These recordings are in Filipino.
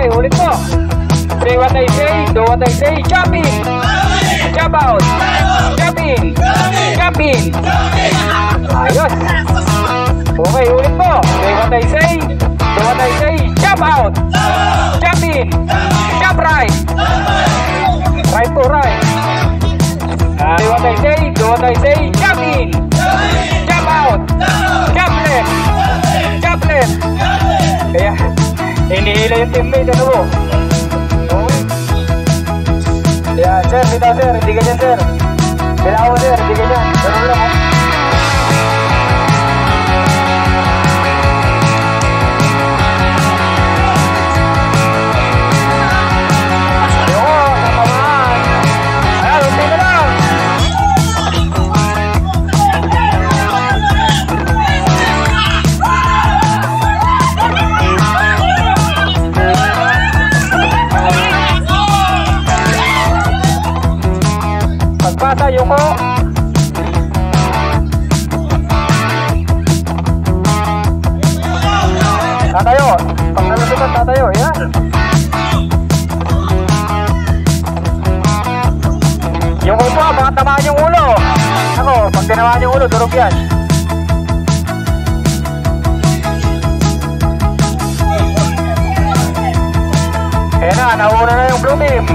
Okay, ulit po. Say what I say, do what I say. Jump in. Jump out. Jump in. Jump in. Ayos. Okay, ulit po. Say what I say, do what I say. Jump out. Jump in. Jump right. Right to right. Say what I say, do what I say. Jump in. Jump out. Jump left. Jump left. Kaya, hinihila yung teammate. Ano po? Okay. Yan, sir. Dito, sir. Hindi ganyan, sir. Kailangan mo, sir. Hindi ganyan. Ganun lang, oh. Yuko. Tatayo. Pag nalusutan, tatayo. Yan. Yung upo, baka tamaan yung ulo. Ako, pag tinamaan yung ulo, durog yan. Kaya na, nauna na yung blue team.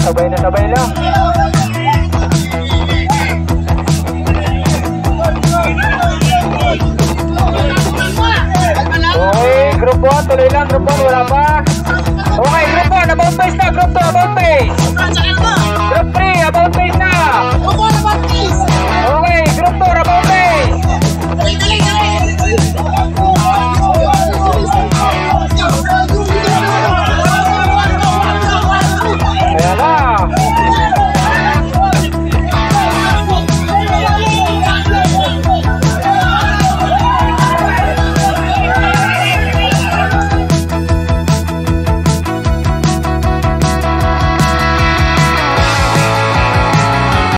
Sabay na sabay lang. Okay, group 1, tuloy lang group 1.